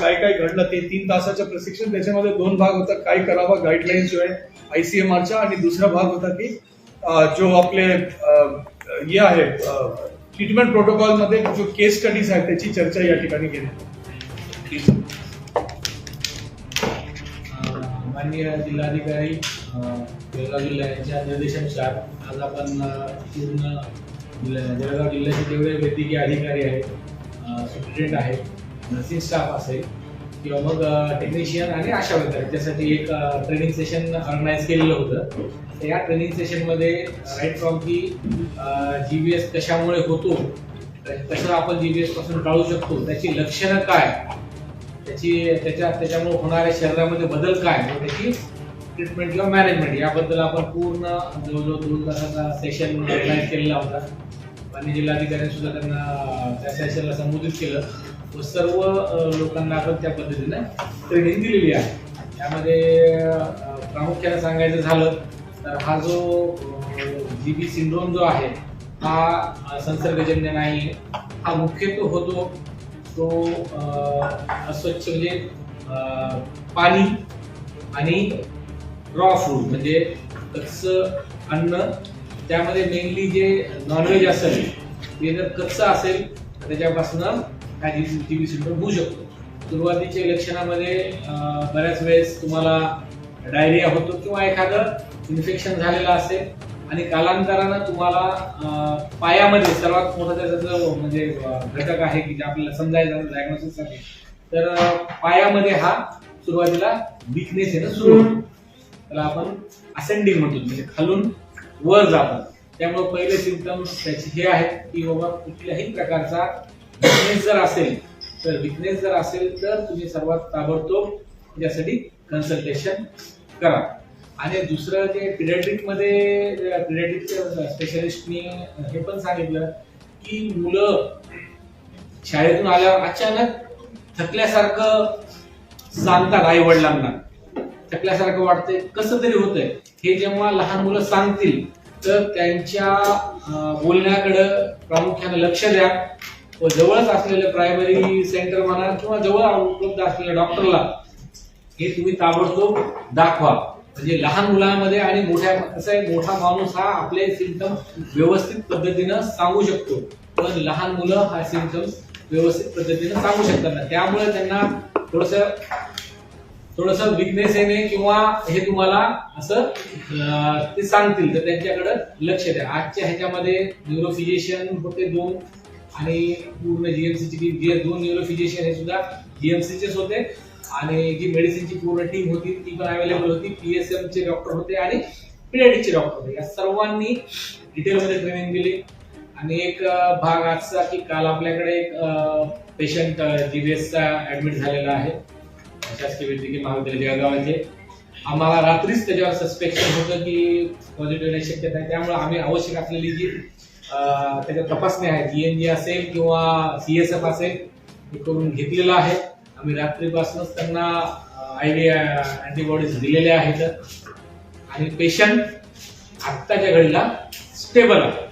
काय काय घडलं ते 3 तासाचं प्रशिक्षण. त्याच्यामध्ये 2 भाग होता, काय करावं गाईडलाईन जो आहे ICMRच्या, आणि दुसरा भाग होता की जो आपले हे आहे ट्रीटमेंट प्रोटोकॉल मध्ये जो केस स्टडीज आहेत त्याची चर्चा या ठिकाणी केली. माननीय जिल्हाधिकारी जळगाव जिल्हा यांच्या निर्देशानुसार आज आपण पूर्ण जळगाव जिल्ह्याचे जेवढे वैद्यकीय अधिकारी आहेत, सुप्रिटेंडेंट आहेत, नर्सिंग स्टाफ असेल किंवा मग टेक्निशियन आणि आशा वर्कर याच्यासाठी एक ट्रेनिंग सेशन ऑर्गनाईज केलेलं होतं. तर या ट्रेनिंग सेशनमध्ये राईट फ्रॉम की GBS कशामुळे होतो, कसं आपण GBS पासून टाळू शकतो, त्याची लक्षणं काय, त्याच्यामुळे होणाऱ्या शरीरामध्ये बदल काय, त्याची ट्रीटमेंट किंवा मॅनेजमेंट याबद्दल आपण पूर्ण जवळजवळ 2 तासाचा सेशन ऑर्गनाईज केलेला होता. माननीय जिल्हाधिकाऱ्यांनी सुद्धा त्यांना त्या सेशनला संबोधित केलं व सर्व लोकांना आपण त्या पद्धतीने ट्रेनिंग दिलेली आहे. त्यामध्ये प्रामुख्याने सांगायचं झालं तर हा जो GB सिंड्रोम जो आहे हा संसर्गजन्य नाही. हा मुख्यत्वे होतो तो अस्वच्छ म्हणजे पाणी आणि रॉ फूड म्हणजे कच्चं अन्न, त्यामध्ये मेनली जे नॉनव्हेज असेल ते जर कच्चं असेल तर त्याच्यापासून हा GB सिंड्रोम होऊ शकतो. सुरुवातीच्या लक्षणामध्ये बऱ्याच वेळेस तुम्हाला डायरिया होतो किंवा एखादं इन्फेक्शन झालेलं असेल आणि कालांतरानं तुम्हाला पायामध्ये सर्वात मोठा त्याचा म्हणजे घटक आहे की जे आपल्याला समजायचं डायग्नोसिससाठी, तर पायामध्ये हा सुरुवातीला विकनेस येणं सुरू होतो. त्याला आपण असेंडिंग म्हणतो, म्हणजे खालून वर जातात. त्यामुळे पहिले सिम्पटम्स त्याचे हे आहेत की बाबा कुठल्याही प्रकारचा विकनेस जर असेल तर तुम्ही सर्वात ताबडतोब यासाठी कन्सल्टेशन करा. आणि दुसरं जे पिडियाट्रिक स्पेशलिस्टनी हे पण सांगितलं की मुलं शाळेतून आल्यावर अचानक थकल्यासारखं सांगतात, आई वडिलांना थकल्यासारखं वाटतंय, कसं तरी होतंय. हे जेव्हा लहान मुलं सांगतील तर त्यांच्या बोलण्याकडे प्रामुख्याने लक्ष द्या व जवळच असलेलं प्रायमरी सेंटर म्हणा किंवा जवळ उपलब्ध असलेल्या डॉक्टरला हे तुम्ही ताबडतोब दाखवा. म्हणजे लहान मुलांमध्ये आणि मोठा माणूस हा आपले सिम्पटम व्यवस्थित पद्धतीनं सांगू शकतो, पण लहान मुलं हा सिम्पटम्स व्यवस्थित पद्धतीनं सांगू शकतात ना. त्यामुळे त्यांना थोडस विकनेस येणे किंवा हे तुम्हाला असं ते सांगतील तर त्यांच्याकडे लक्ष द्या. आजच्या ह्याच्यामध्ये न्यूरोफिजिशियन होते 2 आणि पूर्ण GMCची जे 2 न्यूरोफिजिशियन हे सुद्धा GMCचेच होते आणि जी मेडिसिनची पूर्ण टीम होती ती पण अवेलेबल होती. PSM चे डॉक्टर होते आणि पिडियाट्रिकचे डॉक्टर होते. या सर्वांनी डिटेलमध्ये ट्रेनिंग दिली. आणि एक भाग आजचा की काल आपल्याकडे एक पेशंट GBSचा ऍडमिट झालेला आहे शासकीय वैद्यकीय महाविद्यालय जळगावचे. आम्हाला रात्रीच त्याच्यावर सस्पेक्शन होतं की पॉझिटिव्ह येण्याची शक्यता आहे. त्यामुळे आम्ही आवश्यक असलेली जी त्याच्या तपासणी आहे ENG असेल किंवा CSF असेल हे करून घेतलेलं आहे. आम्ही रात्रीपासूनच त्यांना IV अँटीबॉडीज दिलेल्या आहेत आणि पेशंट आत्ताच्या घडीला स्टेबल आहे.